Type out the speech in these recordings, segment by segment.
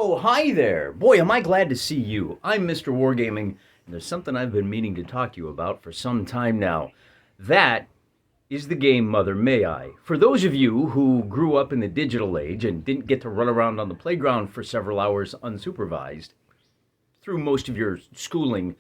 Oh, hi there. Boy, am I glad to see you. I'm Mr. Wargaming, and there's something I've been meaning to talk to you about for some time now. That is the game Mother May I. For those of you who grew up in the digital age and didn't get to run around on the playground for several hours unsupervised through most of your schooling,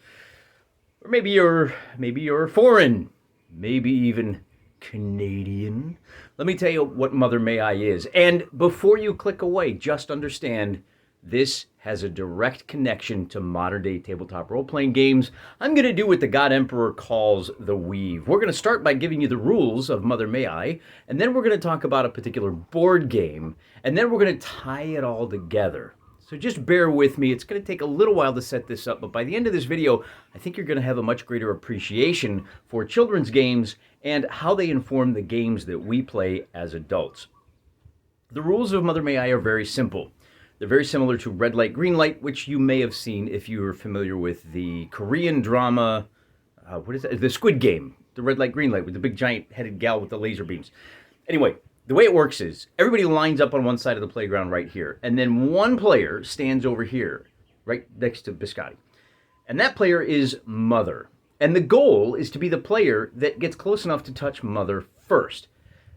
or maybe you're foreign, maybe even Canadian. Let me tell you what Mother May I is. And before you click away, just understand this has a direct connection to modern day tabletop role playing games. I'm going to do what the God Emperor calls the weave. We're going to start by giving you the rules of Mother May I, and then we're going to talk about a particular board game, and then we're going to tie it all together. So just bear with me. It's going to take a little while to set this up, but by the end of this video, I think you're going to have a much greater appreciation for children's games and how they inform the games that we play as adults. The rules of Mother May I are very simple. They're very similar to Red Light, Green Light, which you may have seen if you were familiar with the Korean drama, what is that? The Squid Game, the Red Light, Green Light with the big giant headed gal with the laser beams. Anyway, the way it works is everybody lines up on one side of the playground right here, and then one player stands over here, right next to Biscotti. And that player is Mother. And the goal is to be the player that gets close enough to touch Mother first.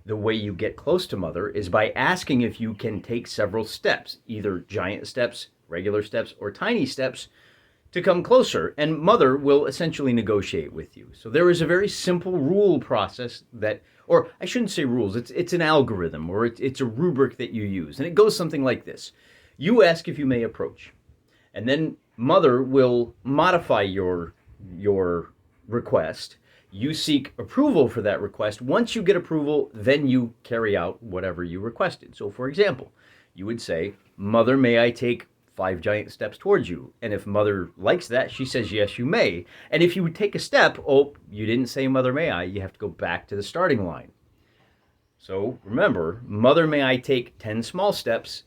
The way you get close to Mother is by asking if you can take several steps, either giant steps, regular steps, or tiny steps, to come closer, and Mother will essentially negotiate with you. So there is a very simple rule process that, or I shouldn't say rules, it's an algorithm, or it's a rubric that you use, and it goes something like this. You ask if you may approach, and then Mother will modify your request. You seek approval for that request. Once you get approval, then you carry out whatever you requested. So for example, you would say, Mother, may I take 5 giant steps towards you? And if Mother likes that, she says, yes, you may. And if you would take a step, oh, you didn't say Mother, may I, you have to go back to the starting line. So remember, Mother, may I take 10 small steps?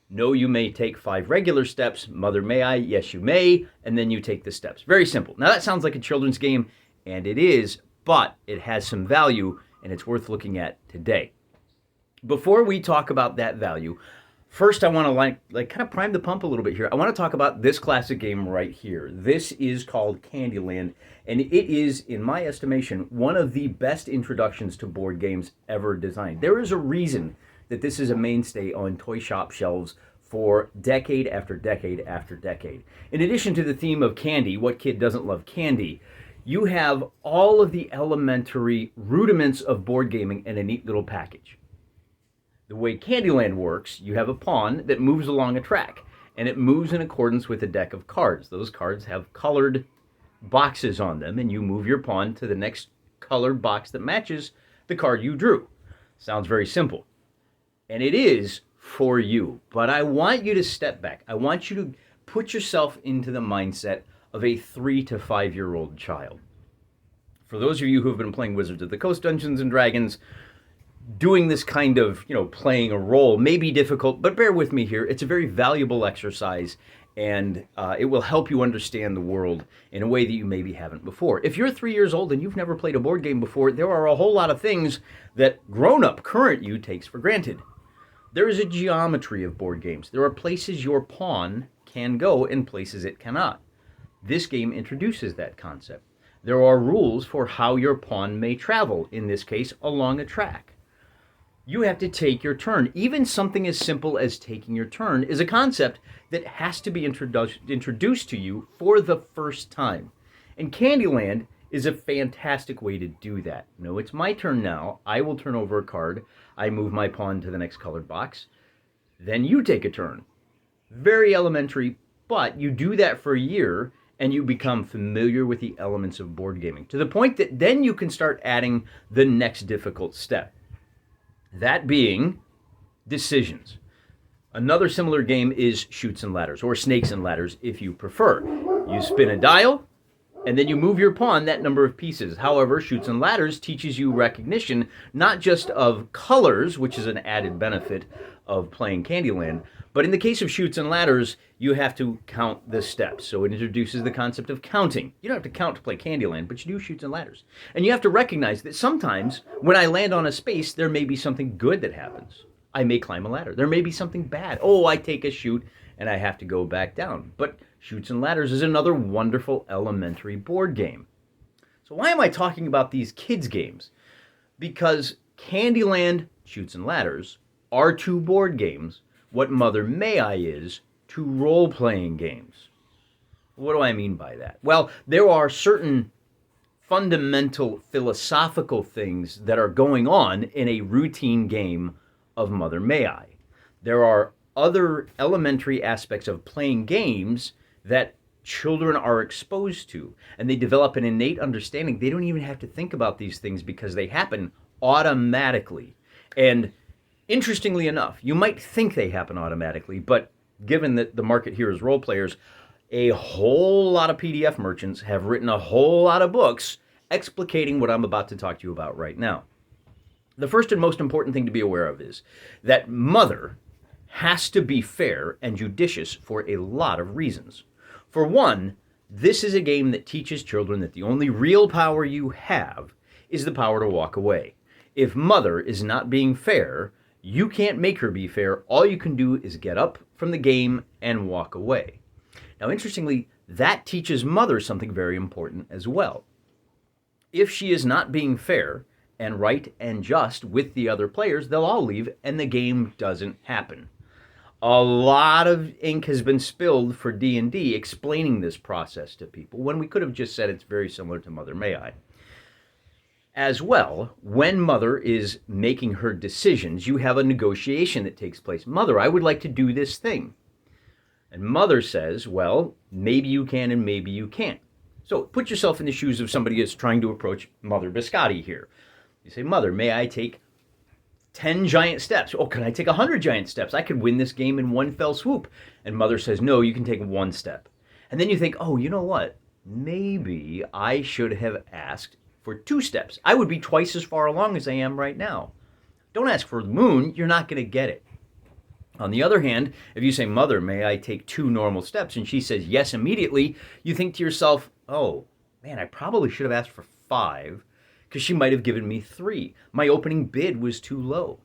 No, you may take 5 regular steps. Mother, may I? Yes, you may. And then you take the steps. Very simple. Now that sounds like a children's game, and it is, but it has some value, and it's worth looking at today. Before we talk about that value, first I want to kind of prime the pump a little bit here. I want to talk about this classic game right here. This is called Candyland, and it is, in my estimation, one of the best introductions to board games ever designed. There is a reason that this is a mainstay on toy shop shelves for decade after decade after decade. In addition to the theme of candy, what kid doesn't love candy? You have all of the elementary rudiments of board gaming in a neat little package. The way Candyland works, you have a pawn that moves along a track, and it moves in accordance with a deck of cards. Those cards have colored boxes on them, and you move your pawn to the next colored box that matches the card you drew. Sounds very simple. And it is for you. But I want you to step back. I want you to put yourself into the mindset of a 3 to 5 year old child. For those of you who have been playing Wizards of the Coast, Dungeons and Dragons, doing this kind of, playing a role may be difficult, but bear with me here. It's a very valuable exercise, and it will help you understand the world in a way that you maybe haven't before. If you're 3 years old and you've never played a board game before, there are a whole lot of things that grown-up, current you takes for granted. There is a geometry of board games. There are places your pawn can go and places it cannot. This game introduces that concept. There are rules for how your pawn may travel, in this case, along a track. You have to take your turn. Even something as simple as taking your turn is a concept that has to be introduced to you for the first time. And Candyland is a fantastic way to do that. No, it's my turn now. I will turn over a card. I move my pawn to the next colored box. Then you take a turn. Very elementary, but you do that for a year, and you become familiar with the elements of board gaming, to the point that then you can start adding the next difficult step. That being decisions. Another similar game is Chutes and Ladders, or Snakes and Ladders if you prefer. You spin a dial, and then you move your pawn that number of pieces. However, Chutes and Ladders teaches you recognition, not just of colors, which is an added benefit of playing Candyland, but in the case of Chutes and Ladders, you have to count the steps. So it introduces the concept of counting. You don't have to count to play Candyland, but you do Chutes and Ladders. And you have to recognize that sometimes when I land on a space, there may be something good that happens. I may climb a ladder. There may be something bad. Oh, I take a chute and I have to go back down. But Chutes and Ladders is another wonderful elementary board game. So why am I talking about these kids' games? Because Candyland, Chutes and Ladders are to board games what Mother May I is to role-playing games. What do I mean by that? Well, there are certain fundamental philosophical things that are going on in a routine game of Mother May I. There are other elementary aspects of playing games that children are exposed to, and they develop an innate understanding. They don't even have to think about these things because they happen automatically. And interestingly enough, you might think they happen automatically, but given that the market here is role players, a whole lot of PDF merchants have written a whole lot of books explicating what I'm about to talk to you about right now. The first and most important thing to be aware of is that Mother has to be fair and judicious for a lot of reasons. For one, this is a game that teaches children that the only real power you have is the power to walk away. If Mother is not being fair, you can't make her be fair. All you can do is get up from the game and walk away. Now, interestingly, that teaches Mother something very important as well. If she is not being fair and right and just with the other players, they'll all leave and the game doesn't happen. A lot of ink has been spilled for D&D explaining this process to people when we could have just said it's very similar to Mother May I. As well, when Mother is making her decisions, you have a negotiation that takes place. Mother, I would like to do this thing. And Mother says, well, maybe you can and maybe you can't. So put yourself in the shoes of somebody who's trying to approach Mother Biscotti here. You say, Mother, may I take 10 giant steps? Oh, can I take 100 giant steps? I could win this game in one fell swoop. And Mother says, no, you can take one step. And then you think, oh, you know what? Maybe I should have asked for 2 steps. I would be twice as far along as I am right now. Don't ask for the moon. You're not going to get it. On the other hand, if you say, Mother, may I take 2 normal steps? And she says yes immediately, you think to yourself, oh, man, I probably should have asked for 5 because she might have given me 3. My opening bid was too low.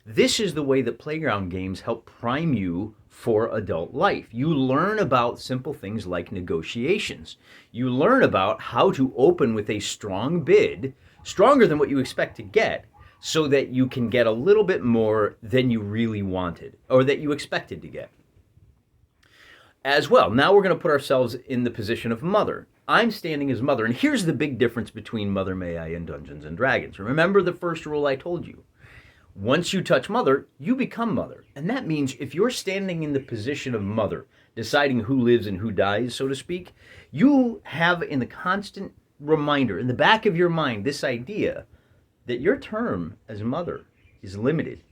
This is the way that playground games help prime you for adult life. You learn about simple things like negotiations. You learn about how to open with a strong bid, stronger than what you expect to get, so that you can get a little bit more than you really wanted or that you expected to get. As well, now we're going to put ourselves in the position of Mother. I'm standing as Mother, and here's the big difference between Mother May I and Dungeons and Dragons. Remember the first rule I told you. Once you touch Mother, you become Mother. And that means if you're standing in the position of Mother, deciding who lives and who dies, so to speak, you have in the constant reminder, in the back of your mind, this idea that your term as Mother is limited.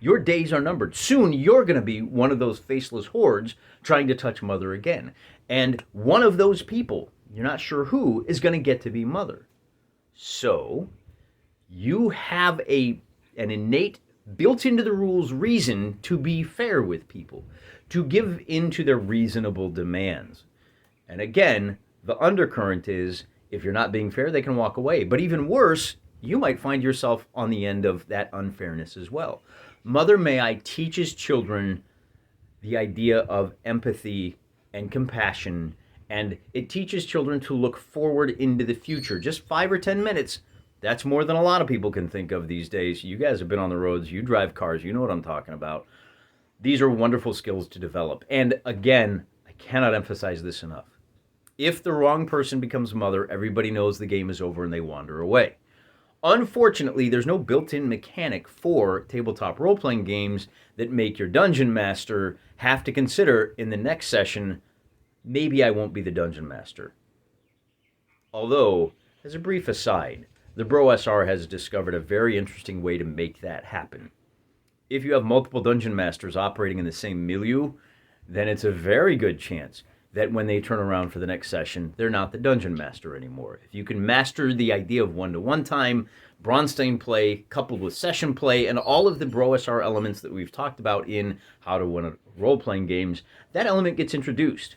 Your days are numbered. Soon you're going to be one of those faceless hordes trying to touch Mother again. And one of those people, you're not sure who, is going to get to be Mother. So you have an innate, built into the rules, reason to be fair with people, to give in to their reasonable demands. And again, the undercurrent is, if you're not being fair, they can walk away. But even worse, you might find yourself on the end of that unfairness as well. Mother May I teaches children the idea of empathy and compassion, and it teaches children to look forward into the future. Just 5 or 10 minutes, that's more than a lot of people can think of these days. You guys have been on the roads, you drive cars, you know what I'm talking about. These are wonderful skills to develop. And again, I cannot emphasize this enough. If the wrong person becomes Mother, everybody knows the game is over and they wander away. Unfortunately, there's no built-in mechanic for tabletop role-playing games that make your dungeon master have to consider in the next session, maybe I won't be the dungeon master. Although, as a brief aside, the Bro SR has discovered a very interesting way to make that happen. If you have multiple dungeon masters operating in the same milieu, then it's a very good chance that when they turn around for the next session, they're not the dungeon master anymore. If you can master the idea of one-to-one time, Bronstein play, coupled with session play, and all of the Bro SR elements that we've talked about in How to Win Role-Playing Games, that element gets introduced.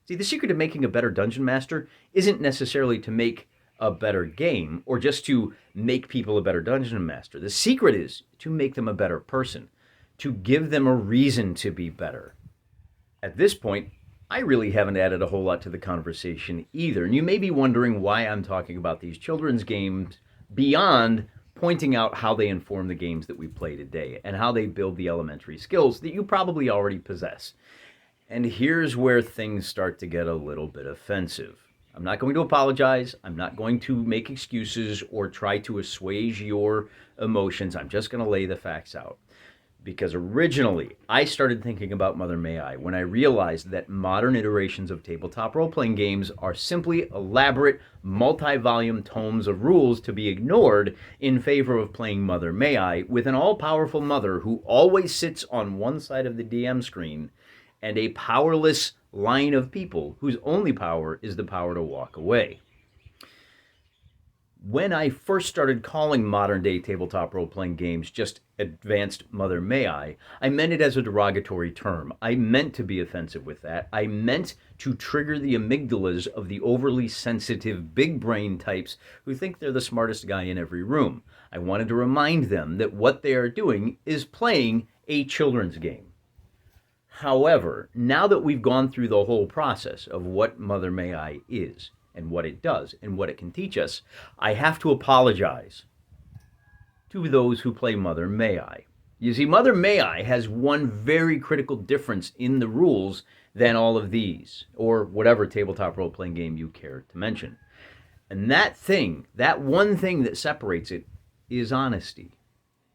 See, the secret of making a better dungeon master isn't necessarily to make a better game or just to make people a better dungeon master. The secret is to make them a better person, to give them a reason to be better. At this point, I really haven't added a whole lot to the conversation either. And you may be wondering why I'm talking about these children's games beyond pointing out how they inform the games that we play today and how they build the elementary skills that you probably already possess. And here's where things start to get a little bit offensive. I'm not going to apologize. I'm not going to make excuses or try to assuage your emotions. I'm just going to lay the facts out. Because originally, I started thinking about Mother May I when I realized that modern iterations of tabletop role-playing games are simply elaborate, multi-volume tomes of rules to be ignored in favor of playing Mother May I with an all-powerful mother who always sits on one side of the DM screen and a powerless line of people whose only power is the power to walk away. When I first started calling modern-day tabletop role-playing games just advanced Mother May I meant it as a derogatory term. I meant to be offensive with that. I meant to trigger the amygdalas of the overly sensitive big brain types who think they're the smartest guy in every room. I wanted to remind them that what they are doing is playing a children's game. However, now that we've gone through the whole process of what Mother May I is, and what it does, and what it can teach us, I have to apologize to those who play Mother May I. You see, Mother May I has one very critical difference in the rules than all of these, or whatever tabletop role-playing game you care to mention. And that one thing that separates it, is honesty.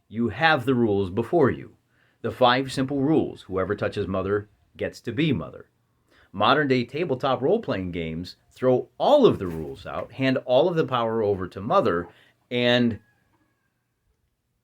You have the rules before you. The 5 simple rules. Whoever touches Mother gets to be Mother. Modern-day tabletop role-playing games throw all of the rules out, hand all of the power over to Mother, and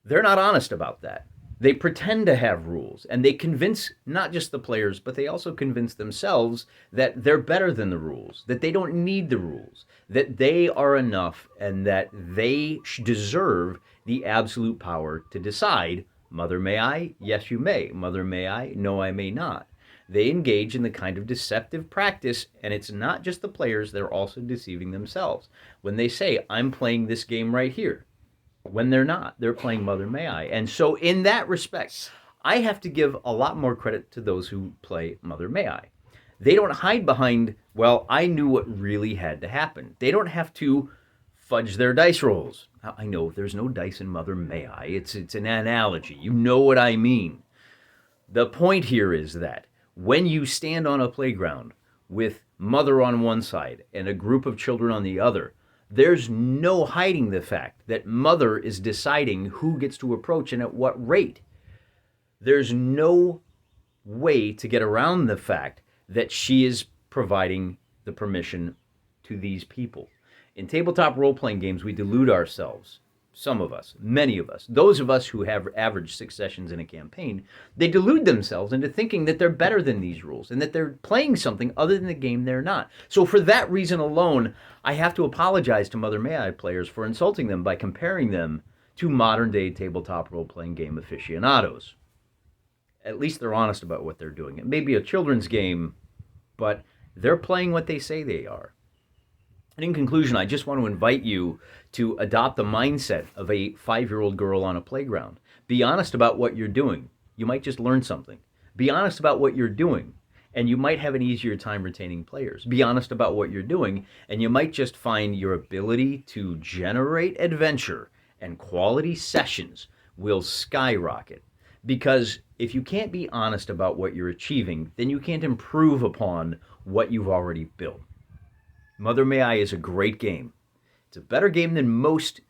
they're not honest about that. They pretend to have rules, and they convince not just the players, but they also convince themselves that they're better than the rules, that they don't need the rules, that they are enough, and that they deserve the absolute power to decide, Mother May I? Yes, you may. Mother May I? No, I may not. They engage in the kind of deceptive practice, and it's not just the players, they're also deceiving themselves. When they say, I'm playing this game right here, when they're not, they're playing Mother May I. And so in that respect, I have to give a lot more credit to those who play Mother May I. They don't hide behind, well, I knew what really had to happen. They don't have to fudge their dice rolls. I know there's no dice in Mother May I. It's an analogy. You know what I mean. The point here is that when you stand on a playground with Mother on one side and a group of children on the other, there's no hiding the fact that Mother is deciding who gets to approach and at what rate. There's no way to get around the fact that she is providing the permission to these people. In tabletop role-playing games, we delude ourselves. Some of us, many of us, those of us who have averaged 6 sessions in a campaign, they delude themselves into thinking that they're better than these rules and that they're playing something other than the game they're not. So for that reason alone, I have to apologize to Mother May I players for insulting them by comparing them to modern-day tabletop role-playing game aficionados. At least they're honest about what they're doing. It may be a children's game, but they're playing what they say they are. And in conclusion, I just want to invite you to adopt the mindset of a 5-year-old girl on a playground. Be honest about what you're doing. You might just learn something. Be honest about what you're doing, and you might have an easier time retaining players. Be honest about what you're doing, and you might just find your ability to generate adventure and quality sessions will skyrocket. Because if you can't be honest about what you're achieving, then you can't improve upon what you've already built. Mother May I is a great game. It's a better game than most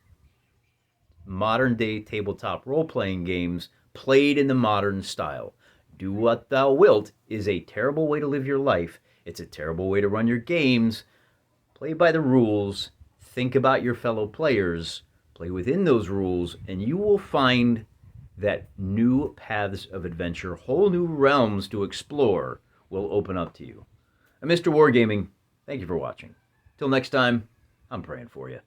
modern-day tabletop role-playing games played in the modern style. Do what thou wilt is a terrible way to live your life. It's a terrible way to run your games. Play by the rules. Think about your fellow players. Play within those rules, and you will find that new paths of adventure, whole new realms to explore will open up to you. I'm Mr. Wargaming. Thank you for watching. Till next time, I'm praying for you.